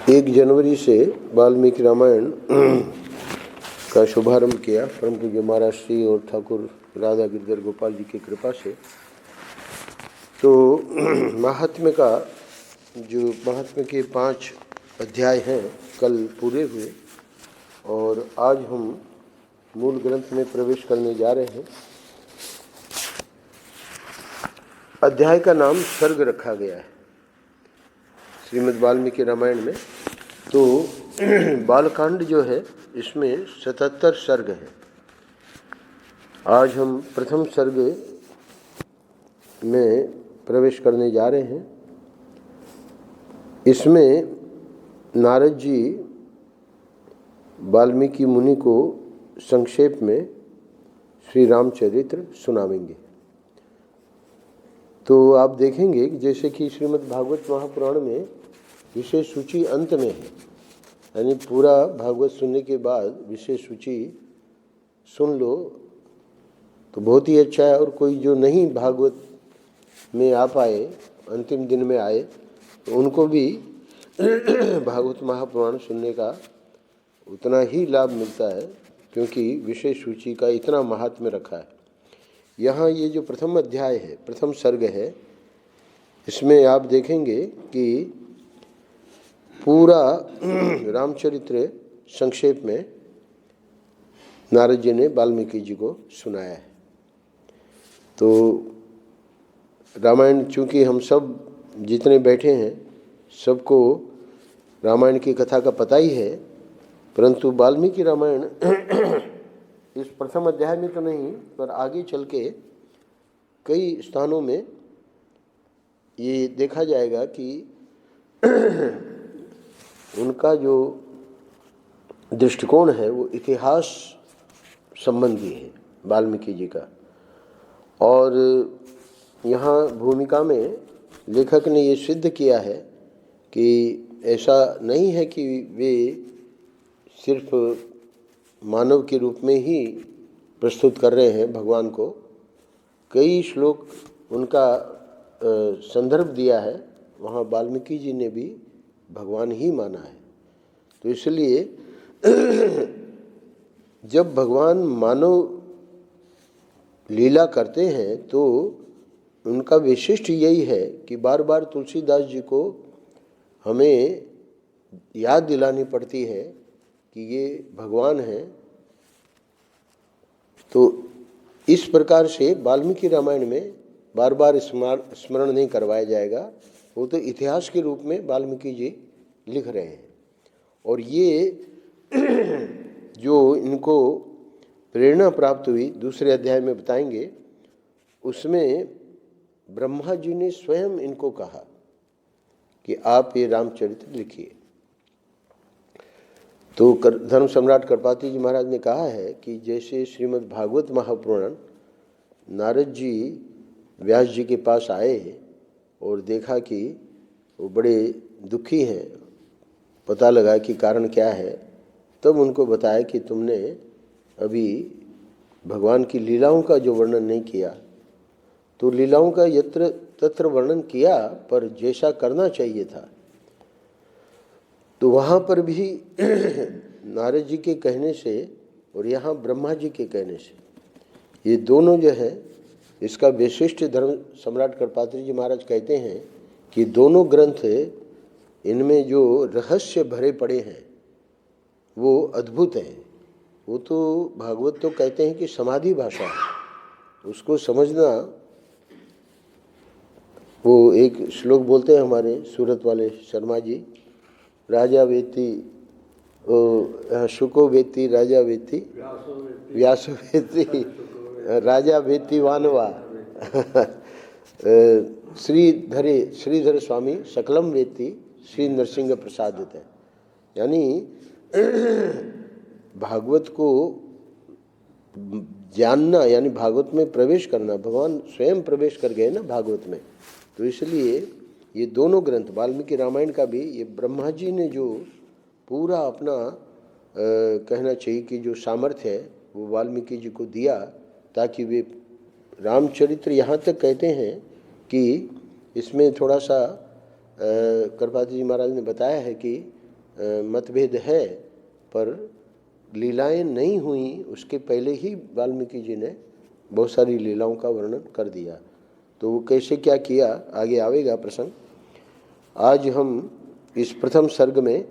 1 जनवरी से वाल्मीकि रामायण का शुभारंभ किया परम पूज्य महाराज श्री और ठाकुर राधा गिरधर गोपाल जी की कृपा से। तो महात्म्य का जो महात्म्य के 5 अध्याय हैं कल पूरे हुए और आज हम मूल ग्रंथ में प्रवेश करने जा रहे हैं। अध्याय का नाम सर्ग रखा गया है श्रीमद् वाल्मीकि रामायण में। तो बालकांड जो है इसमें 77 सर्ग हैं। आज हम प्रथम सर्ग में प्रवेश करने जा रहे हैं। इसमें नारद जी वाल्मीकि मुनि को संक्षेप में श्री रामचरित्र सुनावेंगे। तो आप देखेंगे कि जैसे कि श्रीमद् भागवत महापुराण में विषय सूची अंत में है, यानी पूरा भागवत सुनने के बाद विषय सूची सुन लो तो बहुत ही अच्छा है। और कोई जो नहीं भागवत में आ पाए, अंतिम दिन में आए, तो उनको भी भागवत महापुराण सुनने का उतना ही लाभ मिलता है, क्योंकि विषय सूची का इतना महात्म्य रखा है। यहाँ ये जो प्रथम अध्याय है, प्रथम सर्ग है, इसमें आप देखेंगे कि पूरा रामचरित्र संक्षेप में नारद जी ने वाल्मीकि जी को सुनाया है। तो रामायण चूँकि हम सब जितने बैठे हैं सबको रामायण की कथा का पता ही है, परंतु वाल्मीकि रामायण इस प्रथम अध्याय में तो नहीं, पर आगे चल के कई स्थानों में ये देखा जाएगा कि उनका जो दृष्टिकोण है वो इतिहास संबंधी है वाल्मीकि जी का। और यहाँ भूमिका में लेखक ने ये सिद्ध किया है कि ऐसा नहीं है कि वे सिर्फ मानव के रूप में ही प्रस्तुत कर रहे हैं भगवान को। कई श्लोक उनका संदर्भ दिया है, वहाँ वाल्मीकि जी ने भी भगवान ही माना है। तो इसलिए जब भगवान मानव लीला करते हैं तो उनका विशिष्ट यही है कि बार बार तुलसीदास जी को हमें याद दिलानी पड़ती है कि ये भगवान है। तो इस प्रकार से वाल्मीकि रामायण में बार बार स्मरण नहीं करवाया जाएगा, वो तो इतिहास के रूप में वाल्मीकि जी लिख रहे हैं। और ये जो इनको प्रेरणा प्राप्त हुई दूसरे अध्याय में बताएंगे, उसमें ब्रह्मा जी ने स्वयं इनको कहा कि आप ये रामचरित्र लिखिए। तो धर्म सम्राट करपाती जी महाराज ने कहा है कि जैसे श्रीमद् भागवत महापुराण नारद जी व्यास जी के पास आए और देखा कि वो बड़े दुखी हैं, पता लगा कि कारण क्या है, तब उनको बताया कि तुमने अभी भगवान की लीलाओं का जो वर्णन नहीं किया। तो लीलाओं का यत्र तत्र वर्णन किया, पर जैसा करना चाहिए था। तो वहाँ पर भी नारद जी के कहने से और यहाँ ब्रह्मा जी के कहने से, ये दोनों जो है, इसका विशिष्ट धर्म सम्राट करपात्री जी महाराज कहते हैं कि दोनों ग्रंथ इनमें जो रहस्य भरे पड़े हैं वो अद्भुत हैं। वो तो भागवत तो कहते हैं कि समाधि भाषा है, उसको समझना। वो एक श्लोक बोलते हैं हमारे सूरत वाले शर्मा जी, राजा वेत्ति शुको वेत्ति राजा वेत्ति व्यासो वेत्ति राजा वेत्ति वानवा श्रीधर स्वामी सकलम वेत्ति श्री नरसिंह प्रसादित है। यानी भागवत को जानना, यानी भागवत में प्रवेश करना, भगवान स्वयं प्रवेश कर गए ना भागवत में। तो इसलिए ये दोनों ग्रंथ, वाल्मीकि रामायण का भी, ये ब्रह्मा जी ने जो पूरा अपना कहना चाहिए कि जो सामर्थ्य है वो वाल्मीकि जी को दिया, ताकि वे रामचरित्र, यहाँ तक कहते हैं कि इसमें थोड़ा सा करपाती जी महाराज ने बताया है कि मतभेद है, पर लीलाएं नहीं हुई उसके पहले ही वाल्मीकि जी ने बहुत सारी लीलाओं का वर्णन कर दिया। तो वो कैसे क्या किया आगे आवेगा प्रसंग। आज हम इस प्रथम सर्ग में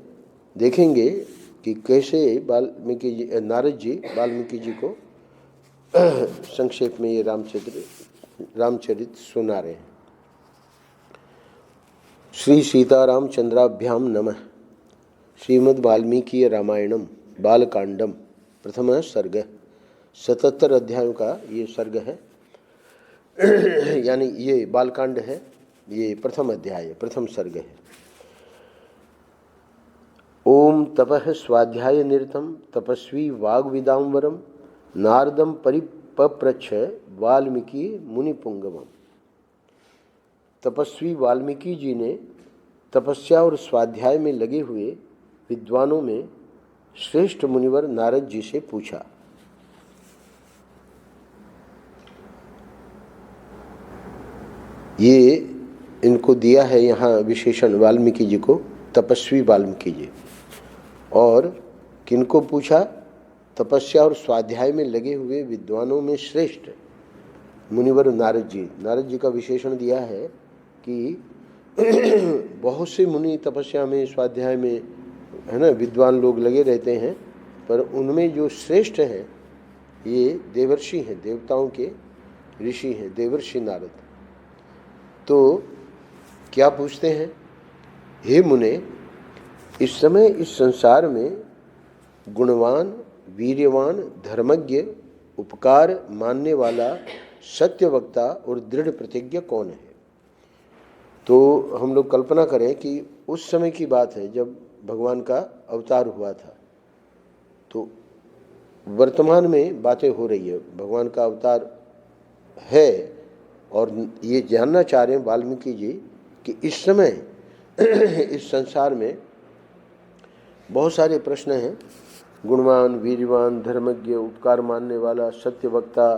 देखेंगे कि कैसे वाल्मीकि जी, नारद जी वाल्मीकि जी को संक्षेप में ये रामचरित सुना रहे हैं। श्री सीताराम चंद्राभ्याम नमः। श्रीमद् वाल्मीकि रामायणम बालकांडम प्रथम सर्ग। 77 अध्यायों का ये सर्ग है यानी ये बालकांड है, ये प्रथम अध्याय प्रथम सर्ग है। ओम तपः स्वाध्याय निरतम तपस्वी वाग्विदाम्बरम नारदम परिपप्रच्छ वाल्मीकि मुनिपुंगवम। तपस्वी वाल्मीकि जी ने तपस्या और स्वाध्याय में लगे हुए विद्वानों में श्रेष्ठ मुनिवर नारद जी से पूछा। ये इनको दिया है यहाँ विशेषण वाल्मीकि जी को, तपस्वी वाल्मीकि जी। और किनको पूछा? तपस्या और स्वाध्याय में लगे हुए विद्वानों में श्रेष्ठ मुनिवर नारद जी। नारद जी का विशेषण दिया है कि बहुत से मुनि तपस्या में स्वाध्याय में है ना विद्वान लोग लगे रहते हैं, पर उनमें जो श्रेष्ठ हैं ये देवर्षि हैं, देवताओं के ऋषि हैं, देवर्षि नारद। तो क्या पूछते हैं? हे मुने, इस समय इस संसार में गुणवान, वीर्यवान, धर्मज्ञ, उपकार मानने वाला, सत्यवक्ता और दृढ़ प्रतिज्ञ कौन है? तो हम लोग कल्पना करें कि उस समय की बात है जब भगवान का अवतार हुआ था। तो वर्तमान में बातें हो रही है, भगवान का अवतार है और ये जानना चाह रहे हैं वाल्मीकि जी कि इस समय इस संसार में बहुत सारे प्रश्न हैं। गुणवान, वीरवान, धर्मज्ञ, उपकार मानने वाला, सत्यवक्ता,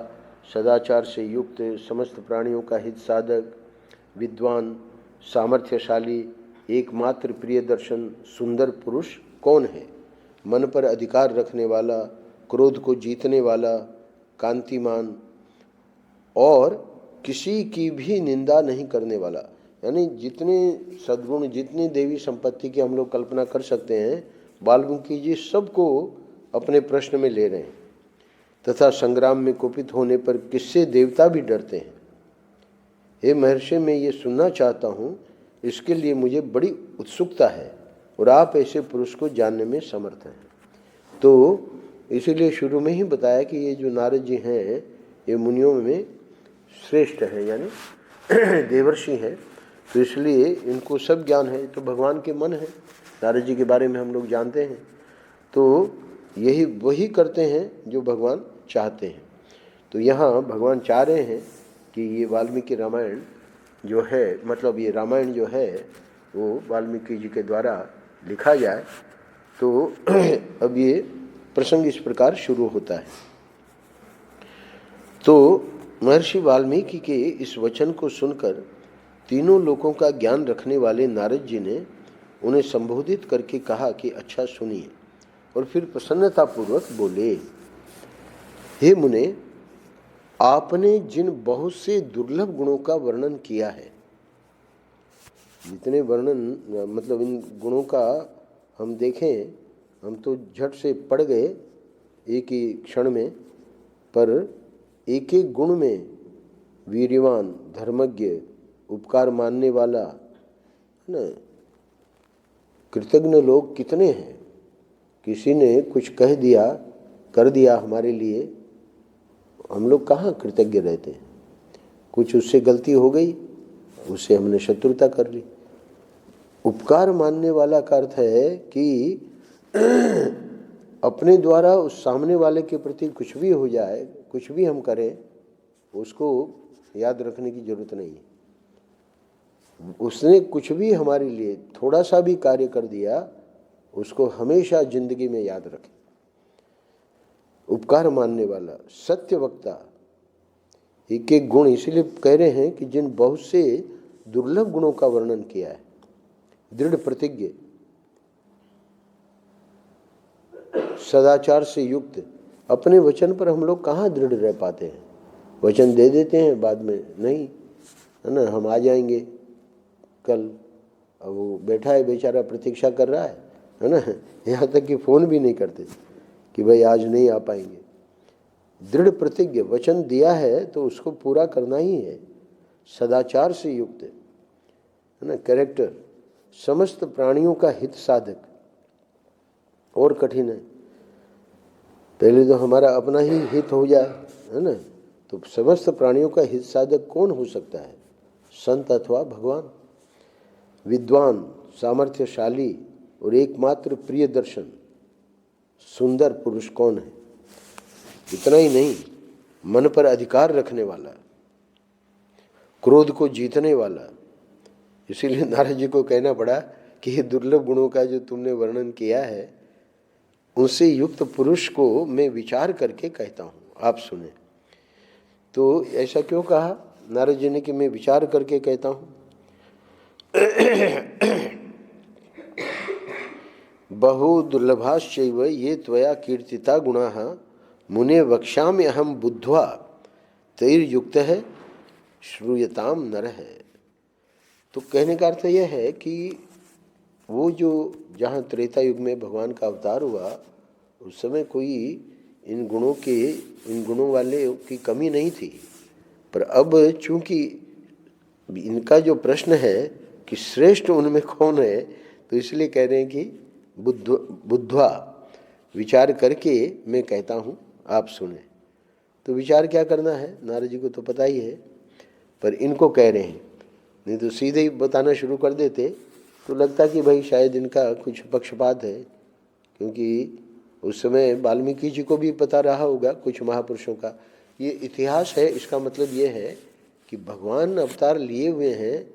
सदाचार से युक्त, समस्त प्राणियों का हित साधक, विद्वान, सामर्थ्यशाली, एकमात्र प्रिय दर्शन, सुंदर पुरुष कौन है? मन पर अधिकार रखने वाला, क्रोध को जीतने वाला, कांतिमान और किसी की भी निंदा नहीं करने वाला। यानी जितने सद्गुण, जितनी देवी संपत्ति की हम लोग कल्पना कर सकते हैं, वाल्मीकि जी सबको अपने प्रश्न में ले रहे हैं। तथा संग्राम में कुपित होने पर किससे देवता भी डरते हैं? हे महर्षि, मैं ये सुनना चाहता हूँ, इसके लिए मुझे बड़ी उत्सुकता है और आप ऐसे पुरुष को जानने में समर्थ हैं। तो इसीलिए शुरू में ही बताया कि ये जो नारद जी हैं ये मुनियों में श्रेष्ठ हैं, यानी देवर्षि हैं। तो इसलिए इनको सब ज्ञान है, तो भगवान के मन है, नारद जी के बारे में हम लोग जानते हैं। तो यही वही करते हैं जो भगवान चाहते हैं। तो यहाँ भगवान चाह रहे हैं कि ये वाल्मीकि रामायण जो है, मतलब ये रामायण जो है वो वाल्मीकि जी के द्वारा लिखा जाए। तो अब ये प्रसंग इस प्रकार शुरू होता है। तो महर्षि वाल्मीकि के इस वचन को सुनकर तीनों लोकों का ज्ञान रखने वाले नारद जी ने उन्हें संबोधित करके कहा कि अच्छा सुनिए, और फिर प्रसन्नतापूर्वक बोले। हे मुने, आपने जिन बहुत से दुर्लभ गुणों का वर्णन किया है, जितने वर्णन मतलब इन गुणों का हम देखें, हम तो झट से पढ़ गए एक ही क्षण में, पर एक एक गुण में वीर्यवान, धर्मज्ञ, उपकार मानने वाला है ना, कृतज्ञ लोग कितने हैं। किसी ने कुछ कह दिया, कर दिया हमारे लिए, हम लोग कहाँ कृतज्ञ रहते हैं? कुछ उससे गलती हो गई, उससे हमने शत्रुता कर ली। उपकार मानने वाला का अर्थ है कि अपने द्वारा उस सामने वाले के प्रति कुछ भी हो जाए, कुछ भी हम करें, उसको याद रखने की जरूरत नहीं है। उसने कुछ भी हमारे लिए थोड़ा सा भी कार्य कर दिया, उसको हमेशा जिंदगी में याद रखें। उपकार मानने वाला, सत्यवक्ता, एक एक गुण इसलिए कह रहे हैं कि जिन बहुत से दुर्लभ गुणों का वर्णन किया है। दृढ़ प्रतिज्ञ, सदाचार से युक्त। अपने वचन पर हम लोग कहाँ दृढ़ रह पाते हैं। वचन दे देते हैं, बाद में नहीं, है ना, हम आ जाएंगे कल। अब वो बैठा है बेचारा, प्रतीक्षा कर रहा है ना। यहाँ तक कि फ़ोन भी नहीं करते कि भाई आज नहीं आ पाएंगे। दृढ़ प्रतिज्ञ, वचन दिया है तो उसको पूरा करना ही है। सदाचार से युक्त, है ना, कैरेक्टर, समस्त प्राणियों का हित साधक। और कठिन है, पहले तो हमारा अपना ही हित हो जाए, है ना। तो समस्त प्राणियों का हित साधक कौन हो सकता है? संत अथवा भगवान। विद्वान, सामर्थ्यशाली और एकमात्र प्रिय दर्शन सुंदर पुरुष कौन है? इतना ही नहीं, मन पर अधिकार रखने वाला, क्रोध को जीतने वाला। इसीलिए नारद जी को कहना पड़ा कि ये दुर्लभ गुणों का जो तुमने वर्णन किया है, उनसे युक्त पुरुष को मैं विचार करके कहता हूँ, आप सुने। तो ऐसा क्यों कहा नारद जी ने कि मैं विचार करके कहता हूँ? बहु दुर्लभाश्चैव ये त्वया कीर्तिता गुणाः मुने वक्ष्यामि अहम बुद्ध्वा तैर्युक्त है श्रूयताम नरः। तो कहने का अर्थ यह है कि वो जो जहाँ त्रेता युग में भगवान का अवतार हुआ, उस समय कोई इन गुणों वाले की कमी नहीं थी। पर अब चूंकि इनका जो प्रश्न है कि श्रेष्ठ उनमें कौन है, तो इसलिए कह रहे हैं कि बुद्ध्वा, विचार करके मैं कहता हूँ, आप सुने। तो विचार क्या करना है नारद जी को तो पता ही है, पर इनको कह रहे हैं। नहीं तो सीधे ही बताना शुरू कर देते तो लगता कि भाई शायद इनका कुछ पक्षपात है, क्योंकि उस समय वाल्मीकि जी को भी पता रहा होगा कुछ महापुरुषों का ये इतिहास है। इसका मतलब ये है कि भगवान अवतार लिए हुए हैं,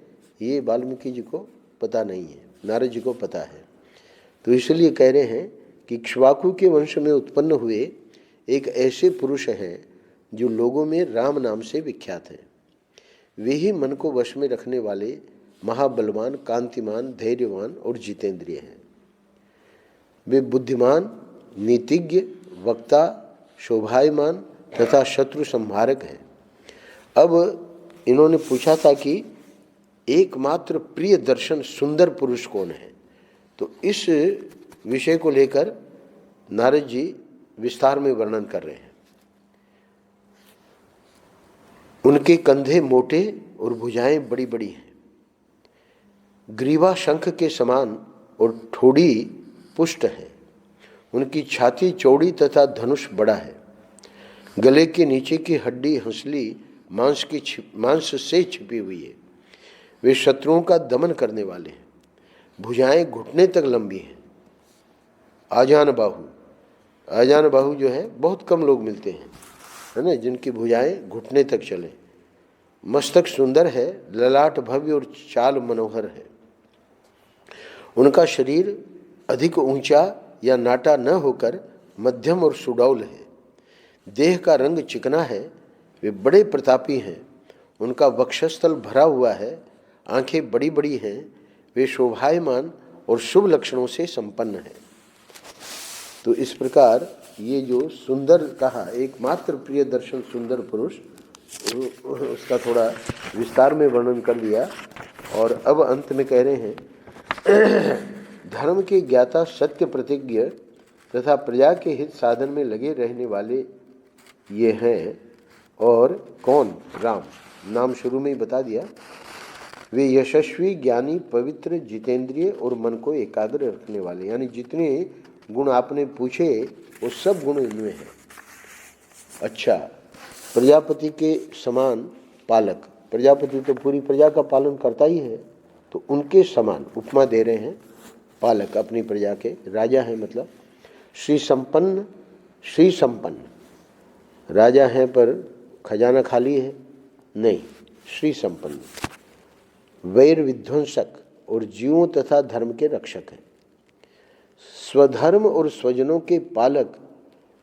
ये वाल्मीकि जी को पता नहीं है, नारद जी को पता है। तो इसलिए कह रहे हैं कि इक्ष्वाकु के वंश में उत्पन्न हुए एक ऐसे पुरुष हैं जो लोगों में राम नाम से विख्यात हैं। वे ही मन को वश में रखने वाले महाबलवान, कांतिमान, धैर्यवान और जितेंद्रिय हैं। वे बुद्धिमान, नीतिज्ञ, वक्ता, शोभायमान तथा शत्रु संहारक हैं। अब इन्होंने पूछा था कि एकमात्र प्रिय दर्शन सुंदर पुरुष कौन है। तो इस विषय को लेकर नारद जी विस्तार में वर्णन कर रहे हैं। उनके कंधे मोटे और भुजाएं बड़ी बड़ी हैं, ग्रीवा शंख के समान और ठोड़ी पुष्ट है। उनकी छाती चौड़ी तथा धनुष बड़ा है। गले के नीचे की हड्डी हंसली मांस से छिपी हुई है। वे शत्रुओं का दमन करने वाले हैं। भुजाएं घुटने तक लंबी हैं। आजान बाहु जो है बहुत कम लोग मिलते हैं, है ना, जिनकी भुजाएं घुटने तक चले। मस्तक सुंदर है, ललाट भव्य और चाल मनोहर है। उनका शरीर अधिक ऊंचा या नाटा न होकर मध्यम और सुडौल है। देह का रंग चिकना है। वे बड़े प्रतापी हैं। उनका वक्षस्थल भरा हुआ है। आंखें बड़ी बड़ी हैं। वे शोभायमान और शुभ लक्षणों से संपन्न हैं। तो इस प्रकार ये जो सुंदर कहा, एकमात्र प्रिय दर्शन सुंदर पुरुष, उसका थोड़ा विस्तार में वर्णन कर दिया। और अब अंत में कह रहे हैं धर्म के ज्ञाता, सत्य प्रतिज्ञ तथा प्रजा के हित साधन में लगे रहने वाले ये हैं। और कौन? राम। नाम शुरू में ही बता दिया। वे यशस्वी, ज्ञानी, पवित्र, जितेंद्रिय और मन को एकाग्र रखने वाले, यानी जितने गुण आपने पूछे वो सब गुण इनमें हैं। अच्छा, प्रजापति के समान पालक, प्रजापति तो पूरी प्रजा का पालन करता ही है, तो उनके समान उपमा दे रहे हैं। पालक अपनी प्रजा के, राजा हैं मतलब। श्री संपन्न राजा हैं पर खजाना खाली है नहीं, श्री संपन्न। वैर विध्वंसक और जीवों तथा धर्म के रक्षक हैं। स्वधर्म और स्वजनों के पालक,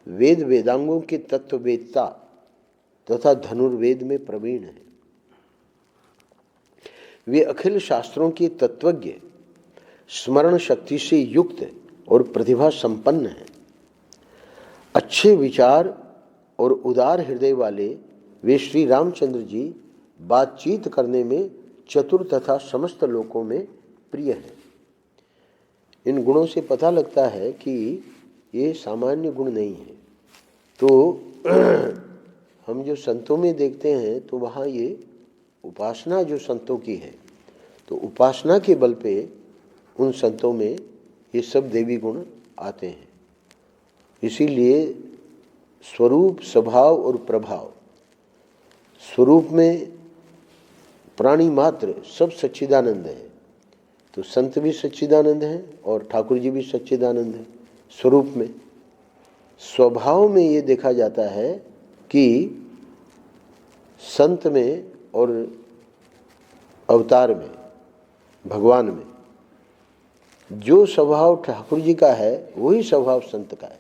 वेद वेदांगों के तत्ववेत्ता तथा धनुर्वेद में प्रवीण हैं। वे अखिल शास्त्रों के तत्वज्ञ, स्मरण शक्ति से युक्त और प्रतिभा संपन्न हैं। अच्छे विचार और उदार हृदय वाले वे श्री रामचंद्र जी बातचीत करने में चतुर तथा समस्त लोगों में प्रिय हैं। इन गुणों से पता लगता है कि ये सामान्य गुण नहीं है। तो हम जो संतों में देखते हैं तो वहाँ ये उपासना जो संतों की है, तो उपासना के बल पे उन संतों में ये सब देवी गुण आते हैं। इसीलिए स्वरूप, स्वभाव और प्रभाव, स्वरूप में प्राणी मात्र सब सच्चिदानंद है, तो संत भी सच्चिदानंद हैं और ठाकुर जी भी सच्चिदानंद हैं स्वरूप में। स्वभाव में ये देखा जाता है कि संत में और अवतार में, भगवान में जो स्वभाव ठाकुर जी का है वही स्वभाव संत का है।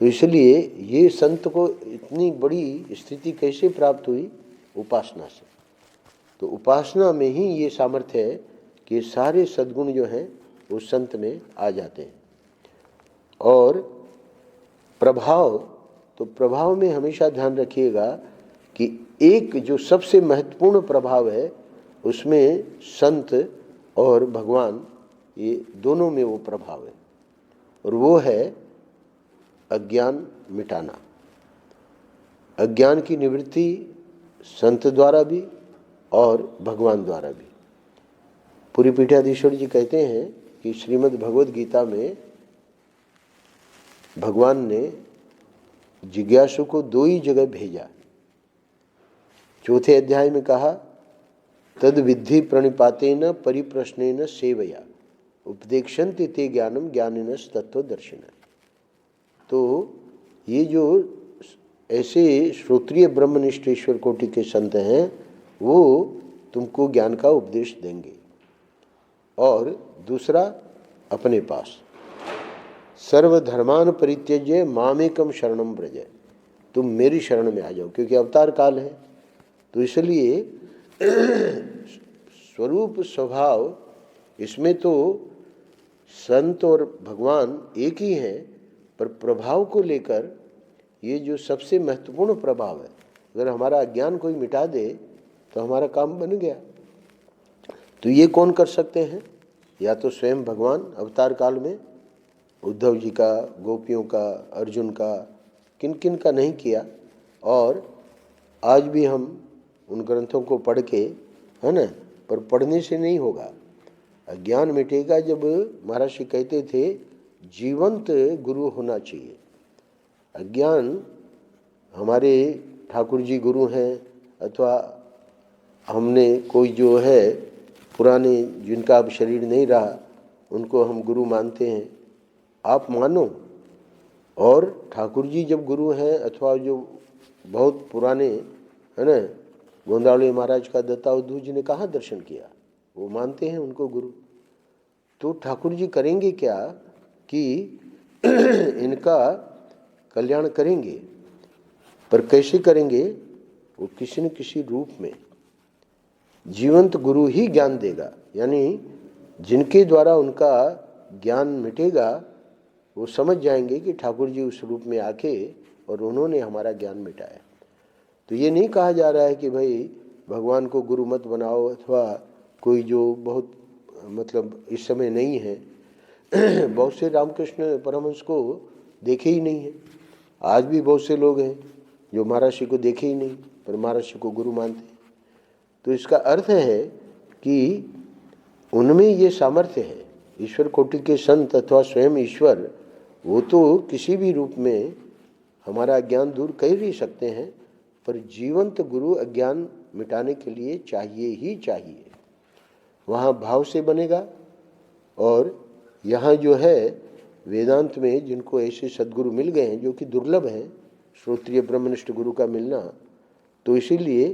तो इसलिए ये संत को इतनी बड़ी स्थिति कैसे प्राप्त हुई? उपासना से। तो उपासना में ही ये सामर्थ्य है कि सारे सद्गुण जो हैं वो संत में आ जाते हैं। और प्रभाव, तो प्रभाव में हमेशा ध्यान रखिएगा कि एक जो सबसे महत्वपूर्ण प्रभाव है उसमें संत और भगवान, ये दोनों में वो प्रभाव है, और वो है अज्ञान मिटाना। अज्ञान की निवृत्ति संत द्वारा भी और भगवान द्वारा भी। पूरी पीठाधीश्वर जी कहते हैं कि श्रीमद् भगवद गीता में भगवान ने जिज्ञासु को दो ही जगह भेजा। चौथे अध्याय में कहा तद विद्धि प्रणिपातेन परिप्रश्नेन सेवया उपदेक्षन्ति ते ज्ञानम ज्ञानिनस् तत्वदर्शिन। तो ये जो ऐसे श्रोत्रिय ब्रह्मनिष्ठ ईश्वर कोटि के संत हैं वो तुमको ज्ञान का उपदेश देंगे। और दूसरा अपने पास सर्वधर्मान परित्यज्य मामेकम शरणम व्रज, तुम मेरी शरण में आ जाओ, क्योंकि अवतार काल है। तो इसलिए स्वरूप स्वभाव इसमें तो संत और भगवान एक ही हैं, पर प्रभाव को लेकर ये जो सबसे महत्वपूर्ण प्रभाव है, अगर हमारा अज्ञान कोई मिटा दे तो हमारा काम बन गया। तो ये कौन कर सकते हैं? या तो स्वयं भगवान अवतार काल में, उद्धव जी का, गोपियों का, अर्जुन का, किन किन का नहीं किया। और आज भी हम उन ग्रंथों को पढ़ के, है ना, पर पढ़ने से नहीं होगा। अज्ञान मिटेगा जब महर्षि कहते थे जीवंत गुरु होना चाहिए। अज्ञान, हमारे ठाकुर जी गुरु हैं अथवा हमने कोई जो है पुराने जिनका अब शरीर नहीं रहा उनको हम गुरु मानते हैं, आप मानो। और ठाकुर जी जब गुरु हैं अथवा जो बहुत पुराने, है ना, गोंदावली महाराज का दत्ता उद्धव जी ने कहाँ दर्शन किया, वो मानते हैं उनको गुरु। तो ठाकुर जी करेंगे क्या कि इनका कल्याण करेंगे, पर कैसे करेंगे? वो किसी न किसी रूप में जीवंत गुरु ही ज्ञान देगा, यानी जिनके द्वारा उनका ज्ञान मिटेगा वो समझ जाएंगे कि ठाकुर जी उस रूप में आके और उन्होंने हमारा ज्ञान मिटाया। तो ये नहीं कहा जा रहा है कि भाई भगवान को गुरु मत बनाओ, अथवा कोई जो बहुत मतलब इस समय नहीं है बहुत से रामकृष्ण परमहंस को देखे ही नहीं है। आज भी बहुत से लोग हैं जो महर्षि को देखे ही नहीं पर महर्षि को गुरु मानते हैं। तो इसका अर्थ है कि उनमें ये सामर्थ्य है। ईश्वर कोटि के संत अथवा स्वयं ईश्वर, वो तो किसी भी रूप में हमारा अज्ञान दूर कर ही सकते हैं, पर जीवंत गुरु अज्ञान मिटाने के लिए चाहिए ही चाहिए। वहाँ भाव से बनेगा। और यहाँ जो है वेदांत में जिनको ऐसे सद्गुरु मिल गए हैं जो कि दुर्लभ हैं, श्रोत्रिय ब्रह्मनिष्ठ गुरु का मिलना, तो इसीलिए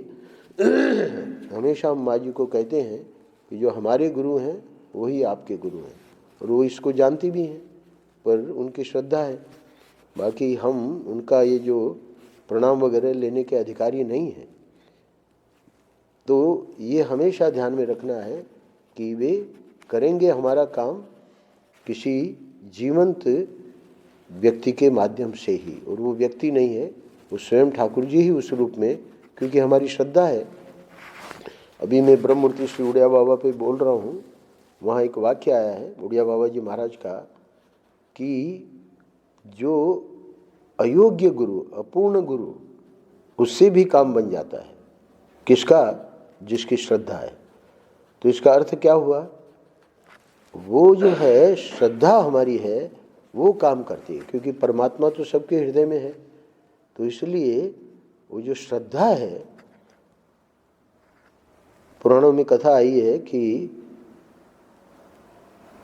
हमेशा हम माँ जी को कहते हैं कि जो हमारे गुरु हैं वही आपके गुरु हैं, और वो इसको जानती भी हैं, पर उनकी श्रद्धा है। बाकी हम उनका ये जो प्रणाम वगैरह लेने के अधिकारी नहीं हैं। तो ये हमेशा ध्यान में रखना है कि वे करेंगे हमारा काम किसी जीवंत व्यक्ति के माध्यम से ही, और वो व्यक्ति नहीं है, वो स्वयं ठाकुर जी ही उस रूप में, क्योंकि हमारी श्रद्धा है। अभी मैं ब्रह्ममूर्ति श्री उड़िया बाबा पे बोल रहा हूँ, वहाँ एक वाक्य आया है उड़िया बाबा जी महाराज का कि जो अयोग्य गुरु, अपूर्ण गुरु, उससे भी काम बन जाता है। किसका? जिसकी श्रद्धा है। तो इसका अर्थ क्या हुआ? वो जो है श्रद्धा हमारी है, वो काम करती है, क्योंकि परमात्मा तो सबके हृदय में है। तो इसलिए वो जो श्रद्धा है, पुराणों में कथा आई है कि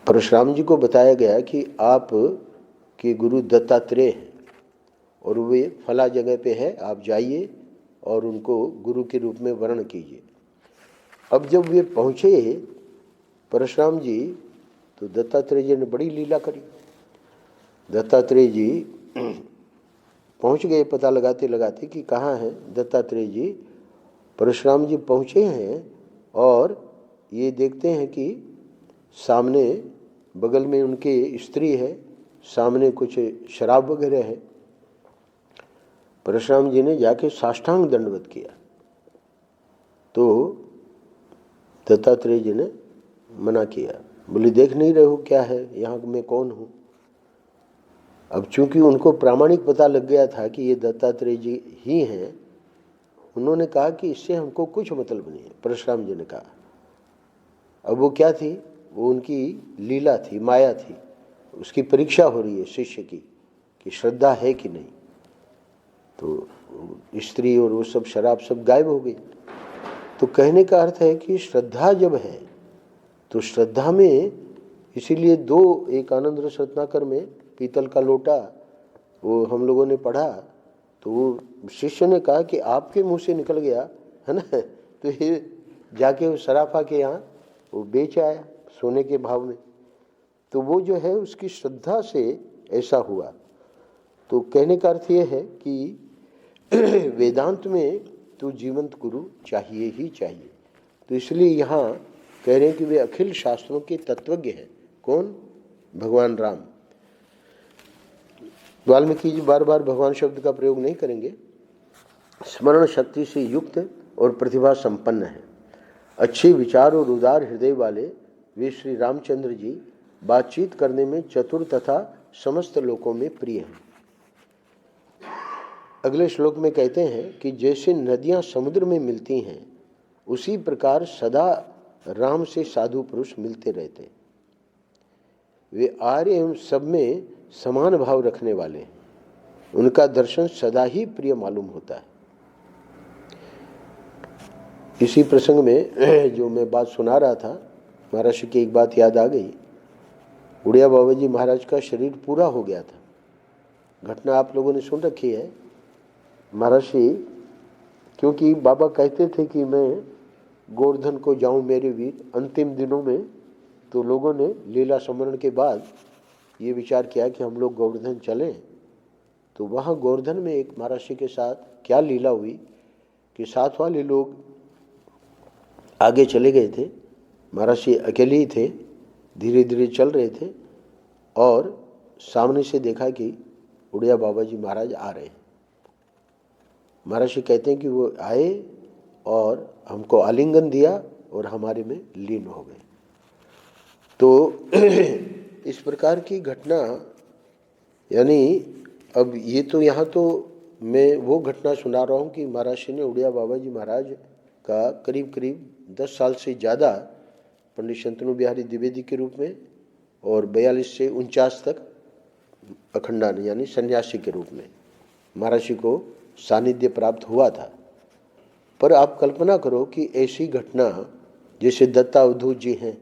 परशुराम जी को बताया गया कि आप के गुरु दत्तात्रेय हैं और वे फला जगह पे है, आप जाइए और उनको गुरु के रूप में वर्ण कीजिए। अब जब वे पहुँचे परशुराम जी, तो दत्तात्रेय जी ने बड़ी लीला करी। दत्तात्रेय जी पहुँच गए पता लगाते लगाते कि कहाँ हैं दत्तात्रेय जी। परशुराम जी पहुँचे हैं और ये देखते हैं कि सामने बगल में उनके स्त्री है, सामने कुछ शराब वगैरह है। परशुराम जी ने जाके साष्टांग दंडवत किया, तो दत्तात्रेय जी ने मना किया, बोले देख नहीं रहे हो क्या है, यहाँ मैं कौन हूँ। अब चूंकि उनको प्रामाणिक पता लग गया था कि ये दत्तात्रेय जी ही हैं, उन्होंने कहा कि इससे हमको कुछ मतलब नहीं है। परशुराम जी ने कहा, अब वो क्या थी? वो उनकी लीला थी, माया थी। उसकी परीक्षा हो रही है शिष्य की कि श्रद्धा है कि नहीं। तो स्त्री और वो सब शराब सब गायब हो गई। तो कहने का अर्थ है कि श्रद्धा जब है तो श्रद्धा में, इसीलिए एक आनंद रस रत्नाकर में पीतल का लोटा वो हम लोगों ने पढ़ा, तो वो शिष्य ने कहा कि आपके मुंह से निकल गया है ना, तो ये जाके वो सराफा के यहाँ वो बेच आया सोने के भाव में। तो वो जो है उसकी श्रद्धा से ऐसा हुआ। तो कहने का अर्थ ये है कि वेदांत में तो जीवंत गुरु चाहिए ही चाहिए। तो इसलिए यहाँ कह रहे हैं कि वे अखिल शास्त्रों के तत्वज्ञ हैं। कौन? भगवान राम। वाल्मीकि जी बार बार भगवान शब्द का प्रयोग नहीं करेंगे। स्मरण शक्ति से युक्त और प्रतिभा संपन्न है, अच्छे विचार और उदार हृदय वाले वे श्री रामचंद्र जी बातचीत करने में चतुर तथा समस्त लोकों में प्रिय हैं। अगले श्लोक में कहते हैं कि जैसे नदियां समुद्र में मिलती हैं, उसी प्रकार सदा राम से साधु पुरुष मिलते रहते। वे आर्य एवं सब में समान भाव रखने वाले हैं। उनका दर्शन सदा ही प्रिय मालूम होता है। इसी प्रसंग में जो मैं बात सुना रहा था, महर्षि की एक बात याद आ गई। उड़िया बाबा जी महाराज का शरीर पूरा हो गया था। घटना आप लोगों ने सुन रखी है। महर्षि, क्योंकि बाबा कहते थे कि मैं गोवर्धन को जाऊं मेरे वीर अंतिम दिनों में, तो लोगों ने लीला स्मरण के बाद ये विचार किया कि हम लोग गोवर्धन चलें। तो वहाँ गोवर्धन में एक महर्षि के साथ क्या लीला हुई कि साथ वाले लोग आगे चले गए थे, महर्षि अकेले ही थे, धीरे धीरे चल रहे थे और सामने से देखा कि उड़िया बाबा जी महाराज आ रहे हैं। महर्षि कहते हैं कि वो आए और हमको आलिंगन दिया और हमारे में लीन हो गए। तो इस प्रकार की घटना, यानी अब ये तो यहाँ तो मैं वो घटना सुना रहा हूँ कि महर्षि ने उड़िया बाबा जी महाराज का करीब करीब 10 साल से ज़्यादा पंडित शंतनु बिहारी द्विवेदी के रूप में और 42 से 49 तक अखंडान यानी सन्यासी के रूप में महर्षि को सानिध्य प्राप्त हुआ था। पर आप कल्पना करो कि ऐसी घटना जैसे दत्ता अवधूत जी हैं,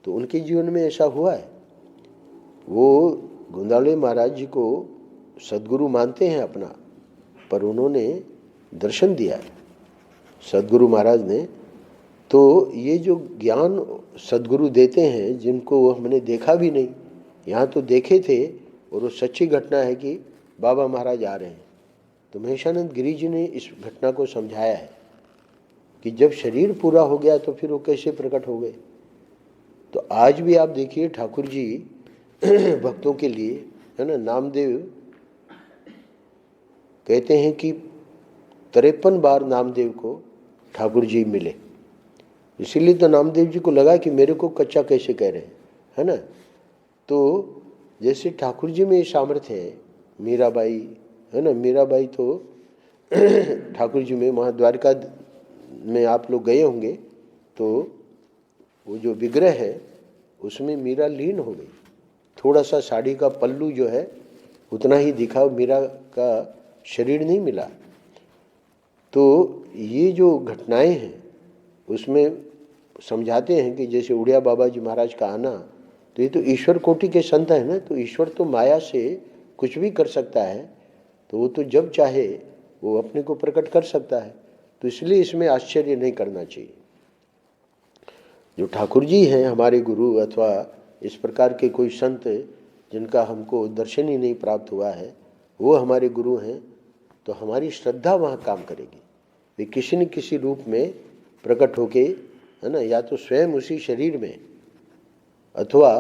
तो उनके जीवन में ऐसा हुआ है। वो गोंदावले महाराज जी को सद्गुरु मानते हैं अपना, पर उन्होंने दर्शन दिया है सद्गुरु महाराज ने। तो ये जो ज्ञान सद्गुरु देते हैं जिनको हमने देखा भी नहीं, यहाँ तो देखे थे, और वो सच्ची घटना है कि बाबा महाराज आ रहे हैं। तो महेशानंद गिरी जी ने इस घटना को समझाया है कि जब शरीर पूरा हो गया तो फिर वो कैसे प्रकट हो गए। तो आज भी आप देखिए ठाकुर जी भक्तों के लिए है ना, नामदेव कहते हैं कि 53 बार नामदेव को ठाकुर जी मिले। इसीलिए तो नामदेव जी को लगा कि मेरे को कच्चा कैसे कह रहे हैं, है ना। तो जैसे ठाकुर जी में सामर्थ्य है, मीराबाई, है ना, मीराबाई तो ठाकुर जी में, वहाँ द्वारका में आप लोग गए होंगे, तो वो जो विग्रह है उसमें मीरा लीन हो गई। थोड़ा सा साड़ी का पल्लू जो है उतना ही दिखा, मीरा का शरीर नहीं मिला। तो ये जो घटनाएं हैं उसमें समझाते हैं कि जैसे उड़िया बाबा जी महाराज का आना, तो ये तो ईश्वर कोटि के संत है ना, तो ईश्वर तो माया से कुछ भी कर सकता है, तो वो तो जब चाहे वो अपने को प्रकट कर सकता है। तो इसलिए इसमें आश्चर्य नहीं करना चाहिए। जो ठाकुर जी हैं हमारे गुरु, अथवा इस प्रकार के कोई संत जिनका हमको दर्शन ही नहीं प्राप्त हुआ है, वो हमारे गुरु हैं, तो हमारी श्रद्धा वहाँ काम करेगी। वे किसी न किसी रूप में प्रकट होके, है ना, या तो स्वयं उसी शरीर में अथवा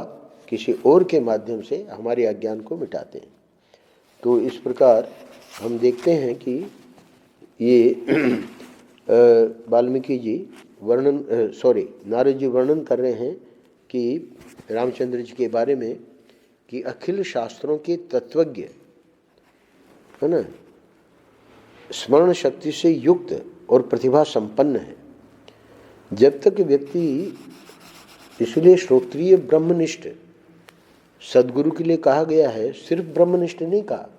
किसी और के माध्यम से हमारे अज्ञान को मिटाते हैं। तो इस प्रकार हम देखते हैं कि ये वाल्मीकि जी वर्णन, नारद जी वर्णन कर रहे हैं कि रामचंद्र जी के बारे में कि अखिल शास्त्रों के तत्वज्ञ, है ना, स्मरण शक्ति से युक्त और प्रतिभा संपन्न है। जब तक व्यक्ति, इसलिए श्रोत्रिय ब्रह्मनिष्ठ सदगुरु के लिए कहा गया है, सिर्फ ब्रह्मनिष्ठ नहीं कहा,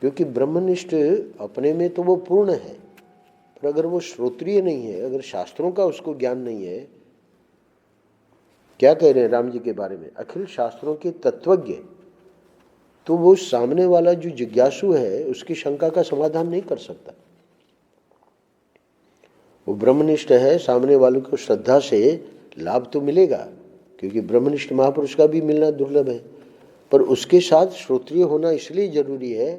क्योंकि ब्रह्मनिष्ठ अपने में तो वो पूर्ण है, पर अगर वो श्रोत्रिय नहीं है, अगर शास्त्रों का उसको ज्ञान नहीं है, क्या कह रहे हैं राम जी के बारे में, अखिल शास्त्रों के तत्वज्ञ, तो वो सामने वाला जो जिज्ञासु है उसकी शंका का समाधान नहीं कर सकता। वो ब्रह्मनिष्ठ है, सामने वालों को श्रद्धा से लाभ तो मिलेगा, क्योंकि ब्रह्मनिष्ठ महापुरुष का भी मिलना दुर्लभ है, पर उसके साथ श्रोत्रिय होना इसलिए जरूरी है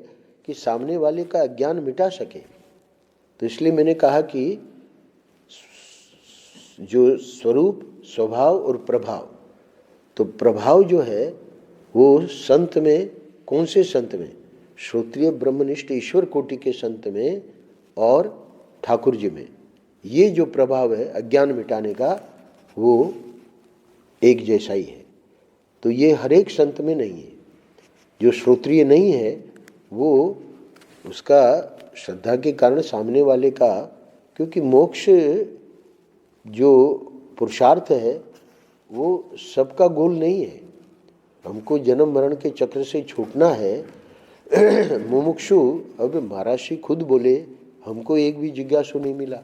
कि सामने वाले का अज्ञान मिटा सके। तो इसलिए मैंने कहा कि जो स्वरूप, स्वभाव और प्रभाव, तो प्रभाव जो है वो संत में, कौन से संत में, श्रोत्रिय ब्रह्मनिष्ठ ईश्वर कोटि के संत में और ठाकुर जी में, ये जो प्रभाव है अज्ञान मिटाने का, वो एक जैसा ही है। तो ये हर एक संत में नहीं है। जो श्रोत्रिय नहीं है वो, उसका श्रद्धा के कारण सामने वाले का, क्योंकि मोक्ष जो पुरुषार्थ है वो सबका गोल नहीं है। हमको जन्म मरण के चक्र से छूटना है। मुमुक्षु, अब महर्षि खुद बोले हमको एक भी जिज्ञासु नहीं मिला,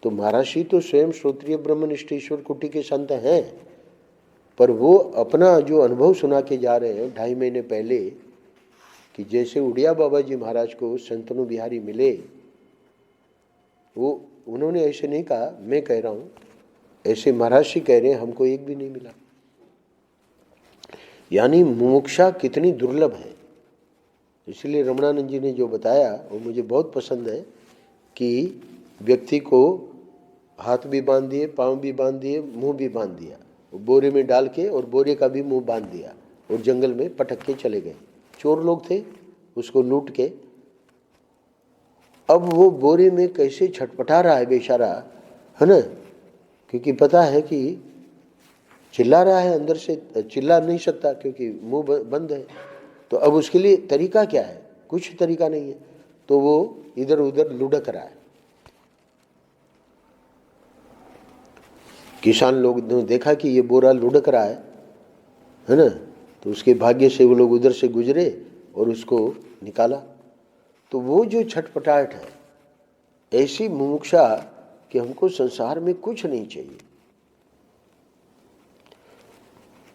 तो महर्षि तो स्वयं श्रोत्रिय ब्रह्मनिष्ठ ईश्वर कोटि के संत हैं, पर वो अपना जो अनुभव सुना के जा रहे हैं 2.5 महीने पहले, कि जैसे उड़िया बाबा जी महाराज को शंतनु बिहारी मिले, वो उन्होंने ऐसे नहीं कहा, मैं कह रहा हूँ, ऐसे महर्षि कह रहे हैं हमको एक भी नहीं मिला। यानी मुमुक्षा कितनी दुर्लभ है। इसलिए रमणानंद जी ने जो बताया वो मुझे बहुत पसंद है, कि व्यक्ति को हाथ भी बांध दिए, पाँव भी बांध दिए, मुंह भी बांध दिया, बोरे में डाल के, और बोरे का भी मुंह बांध दिया, और जंगल में पटक के चले गए। चोर लोग थे, उसको लूट के। अब वो बोरे में कैसे छटपटा रहा है बेचारा, है ना, क्योंकि पता है कि चिल्ला रहा है, अंदर से चिल्ला नहीं सकता क्योंकि मुंह बंद है। तो अब उसके लिए तरीका क्या है, कुछ तरीका नहीं है, तो वो इधर उधर लुढ़क रहा है। किसान लोग ने देखा कि ये बोरा लुढ़क रहा है ना, तो उसके भाग्य से वो लोग उधर से गुजरे और उसको निकाला। तो वो जो छटपटाहट है, ऐसी मुमुक्षा कि हमको संसार में कुछ नहीं चाहिए।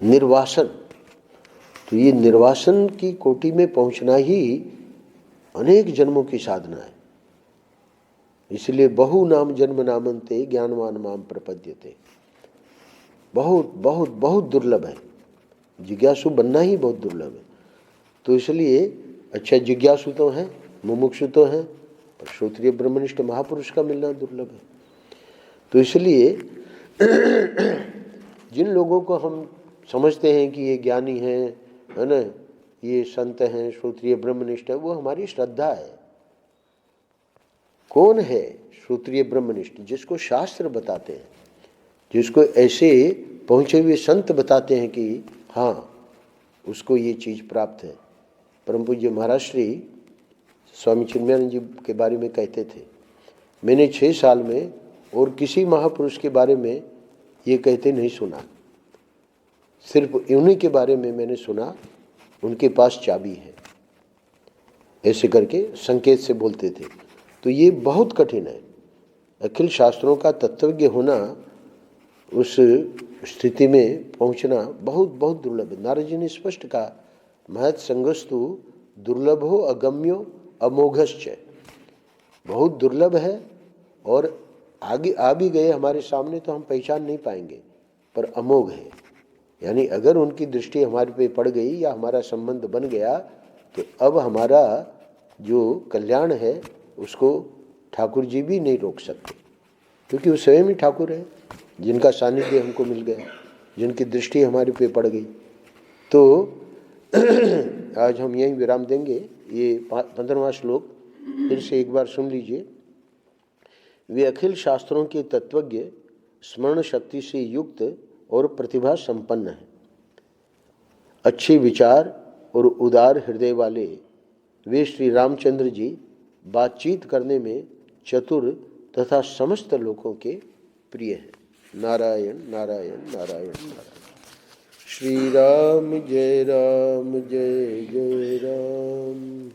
निर्वासन, तो ये निर्वासन की कोटि में पहुंचना ही अनेक जन्मों की साधना है। इसलिए बहु नाम जन्म नामन्ते ज्ञानवान माम प्रपद्यते, बहुत बहुत बहुत दुर्लभ है। जिज्ञासु बनना ही बहुत दुर्लभ है। तो इसलिए अच्छा, जिज्ञासु तो हैं, मुमुक्षु तो हैं, पर श्रोत्रिय ब्रह्मनिष्ठ महापुरुष का मिलना दुर्लभ है। तो इसलिए जिन लोगों को हम समझते हैं कि ये ज्ञानी हैं, है ना, ये संत हैं, श्रोत्रिय ब्रह्मनिष्ठ है, वो हमारी श्रद्धा है। कौन है श्रोत्रिय ब्रह्मनिष्ठ? जिसको शास्त्र बताते हैं, जिसको ऐसे पहुँचे हुए संत बताते हैं कि हाँ उसको ये चीज़ प्राप्त है। परम पूज्य महाराज श्री स्वामी चिन्मयानंद जी के बारे में कहते थे, मैंने 6 साल में और किसी महापुरुष के बारे में ये कहते नहीं सुना, सिर्फ उन्हीं के बारे में मैंने सुना, उनके पास चाबी है, ऐसे करके संकेत से बोलते थे। तो ये बहुत कठिन है। अखिल शास्त्रों का तत्वज्ञ होना, उस स्थिति में पहुंचना बहुत बहुत दुर्लभ है। नारद जी ने स्पष्ट कहा, महत संगस्तु दुर्लभो अगम्यो अमोघश्च। बहुत दुर्लभ है और आगे आ भी गए हमारे सामने तो हम पहचान नहीं पाएंगे, पर अमोघ है। यानी अगर उनकी दृष्टि हमारे पे पड़ गई या हमारा संबंध बन गया तो अब हमारा जो कल्याण है उसको ठाकुर जी भी नहीं रोक सकते, क्योंकि वो स्वयं ही ठाकुर है, जिनका सानिध्य हमको मिल गया, जिनकी दृष्टि हमारे पे पड़ गई। तो आज हम यहीं विराम देंगे। ये 15वां श्लोक फिर से एक बार सुन लीजिए। वे अखिल शास्त्रों के तत्वज्ञ, स्मरण शक्ति से युक्त और प्रतिभा संपन्न है। अच्छे विचार और उदार हृदय वाले वे श्री रामचंद्र जी बातचीत करने में चतुर तथा समस्त लोगों के प्रिय हैं। नारायण नारायण नारायण नारायण। श्री राम जय जय राम।